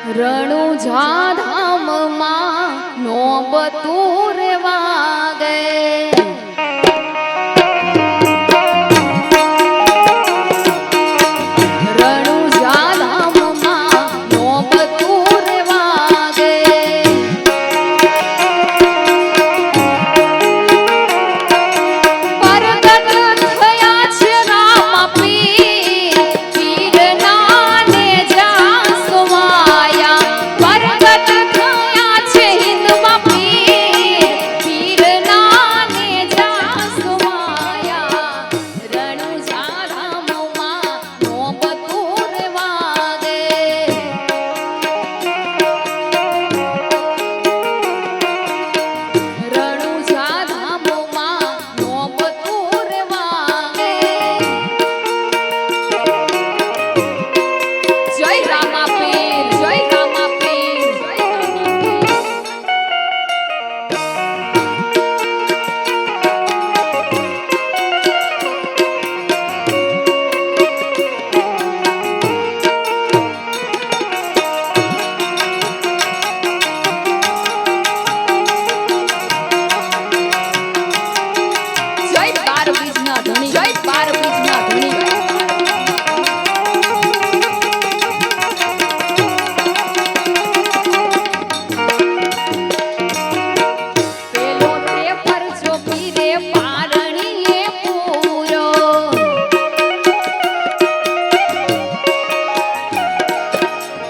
રણુજા ધામમાં નોબતું રેવા ગે રણુજા ધામમાં નોબતું રેવા ગે પરગટ થયા છે રામ પીર પીરના ને જા સુવાયા પરગટ થયા છે હિંદમાં પીર પીરના ને જા સુવાયા રણુજા ધામમાં નોબતું રેવા ગે રણુજા ધામમાં નોબતું રેવા ગે જય રામા પીર જય રામા પીર જય બાર બીજના ધણી જય બાર બીજના ધણી પેલો તે પરચો પીરે પારણીએ પૂરો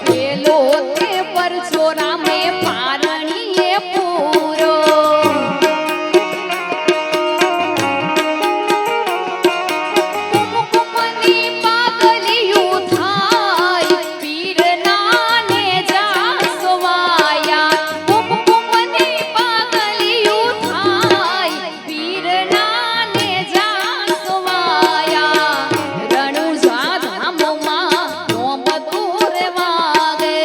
પેલો તે પરચો રામે પારણીએ પૂરો કુમકુમની પાગલિયું થાય પીરના ને જા સુવાયા કુમકુમની પાગલિયું થાય પીરના ને જા સુવાયા રણુજા ધામમાં નોબતું રેવા ગે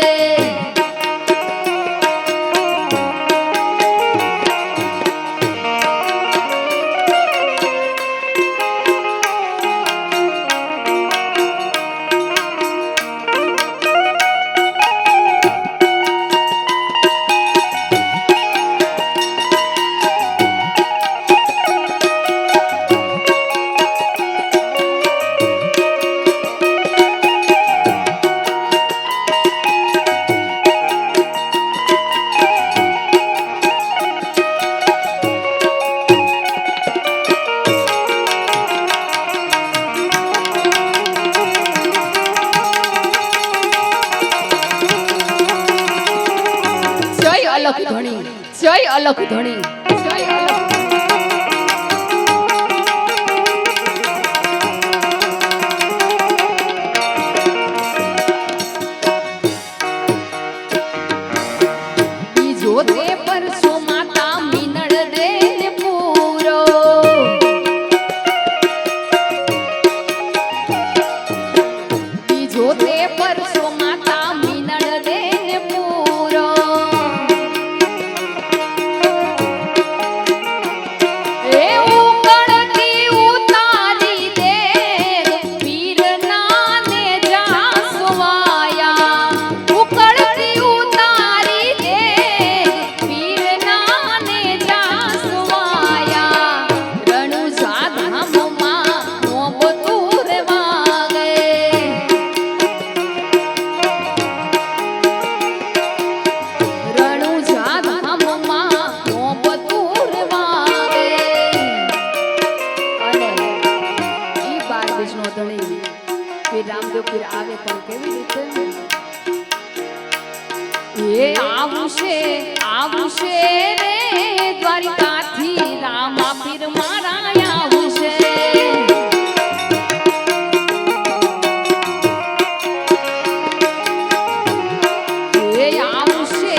જય અલખ ધણી જય અલખ ધણી જય અલખ બીજો તે પરસો માતા મીનળ દે ને પૂરો બીજો તે પરસો માતા મીનળ દે ને પૂરો એ ઉકળતી ઉતારી દે પીરના ને જા સુવાયા ઉકળતી ઉતારી દે પીરના ને જા સુવાયા રણુજા ધામમાં નોબતું રેવા ગે રણુજા ધામમાં નોબતું રેવા ગે અને ઈ બાર બીજનો ધણી પીર રામદેવ પીર આવે પણ કેવી રીતે એ આવશે રે દ્વારિકાથી રામા પીર મારા આવશે એ આવશે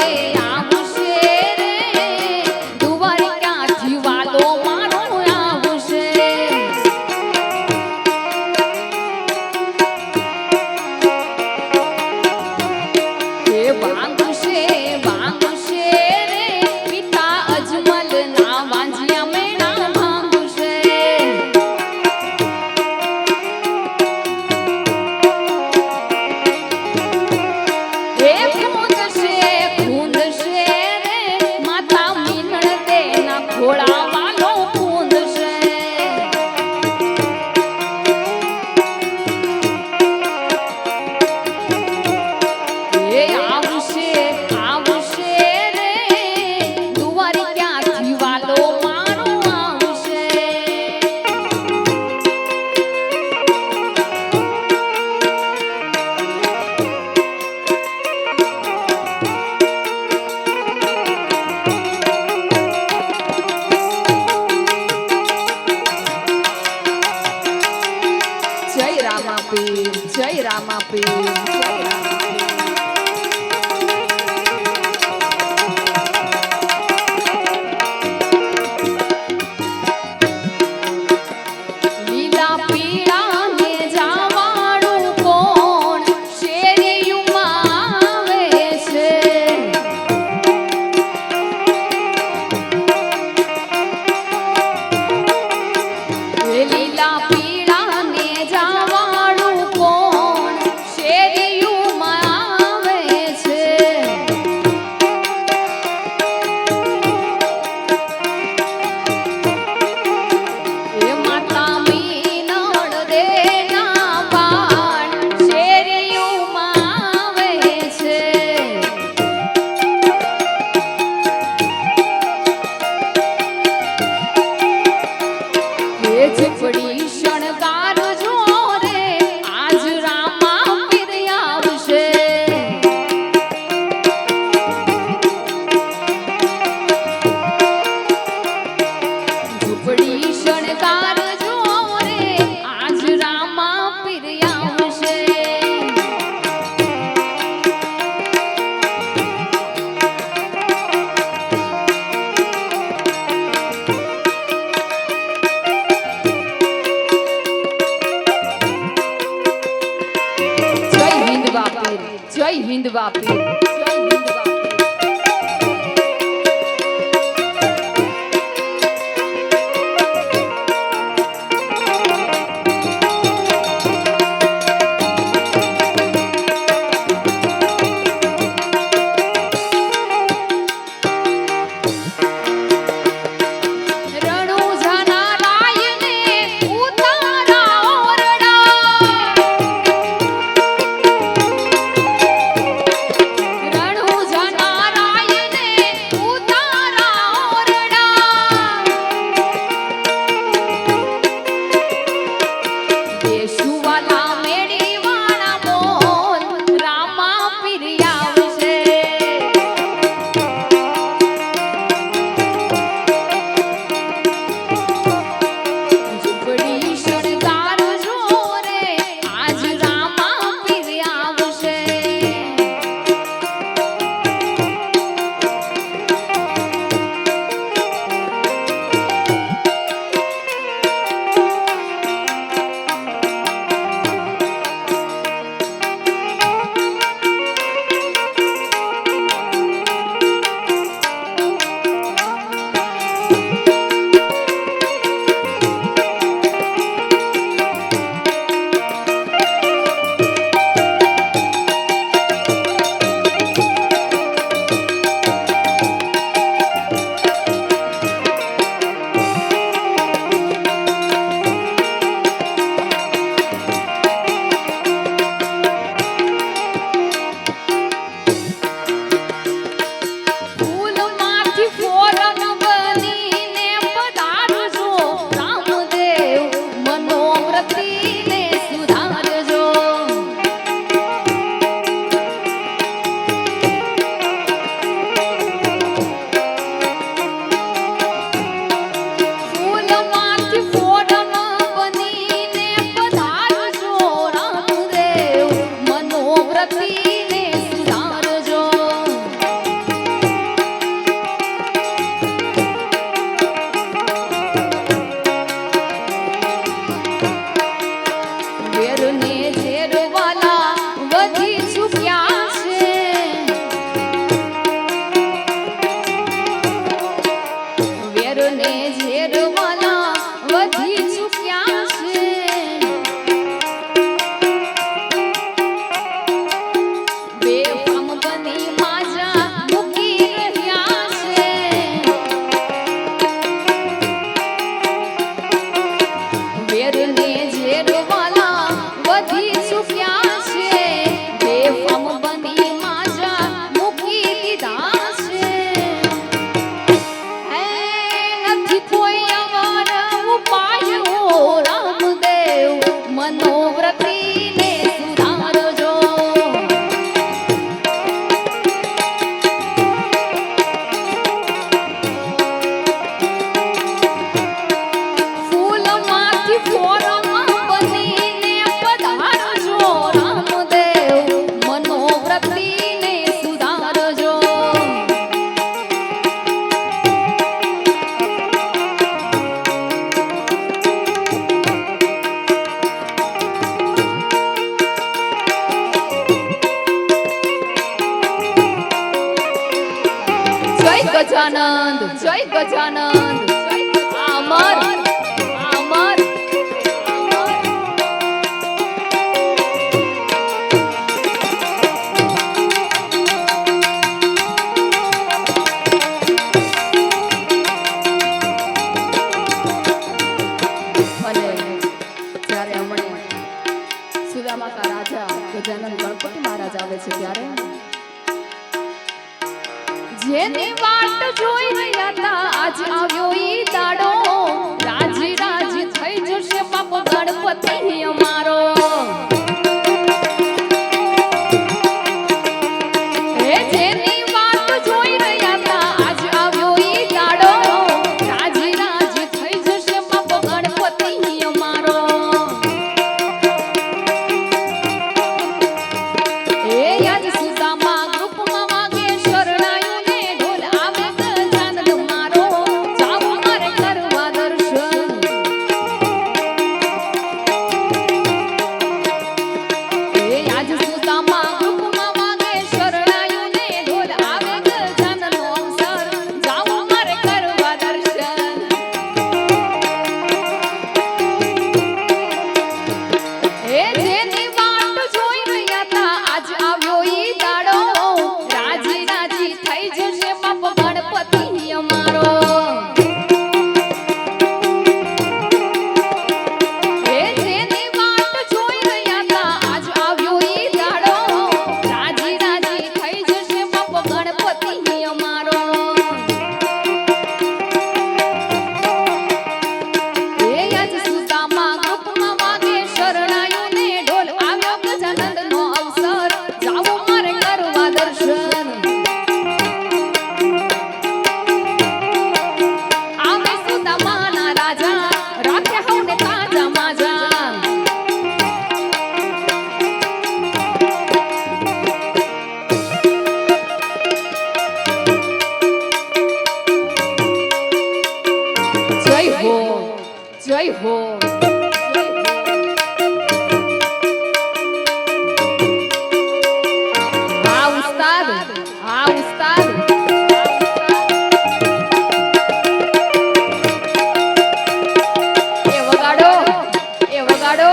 રે દ્વારિકાથી વાલો મારો આવશે એ વાંગશે રે પિતા બિંદવા પીર, જય બિંદવા પીર. ગજાનંદ, જય ગજાનંદ, અમર અમર. અને જ્યારે હમણે સુદામા કા રાજા ગજાનંદ ગણપતિ મહારાજ આવે છે ત્યારે જેની વાટ જોઈ રહ્યા હતા આજ આવ્યો ઈ દાડો, રાજી રાજી થઈ જશે બાપ ગણપતિ અમારો. હે જેની વાટ જોઈ રહ્યા હતા આજ આવ્યો ઈ દાડો, રાજી રાજી થઈ જશે બાપ ગણપતિ અમારો. એ યાદ સુદામા ગ્રુપમાં વાગે શરણાયું ને ઢોલ આવે ગજાનંદ મારો, જાવ મારે કરવા હો હા ઉસ્તાદ હા ઉસ્તાદ એ વગાડો એ વગાડો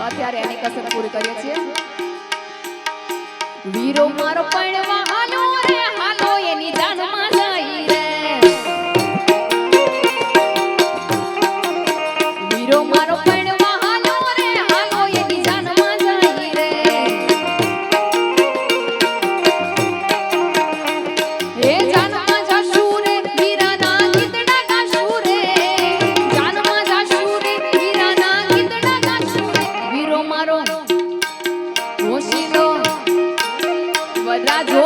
અત્યારે એની કસર પૂરી કરીએ છીએ વીરો મારો પણવા હાલો રે હાલો એની જાનમાં જાય રે વીરો મારો પણવા હાલો રે હાલો એની જાનમાં જાય રે હે જાનમાં જાશુ રે વીરાના ગીતડા ગાશુ રે જાનમાં જાશુ રે વીરાના ગીતડા ગાશુ રે વીરો મારો હોશીલો વદરા જો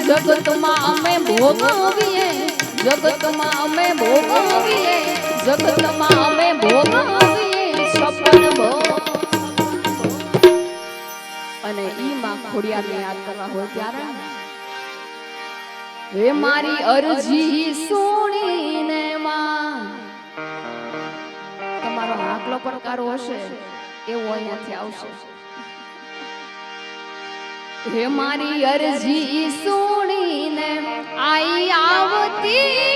જગતમાં અમે ભોગવીએ, જગતમાં અમે ભોગવીએ, જગતમાં અમે ભોગવીએ સફળ ભોગ. અને ઈ માં ખોડિયારને યાદ કરવા હોય ત્યારે હે મારી અરજી સુણીને માં તમારો આકલો પડકારો હશે એવો અહીંયાથી આવશે. હે મારી અરજી સુણીને આઈ આવતી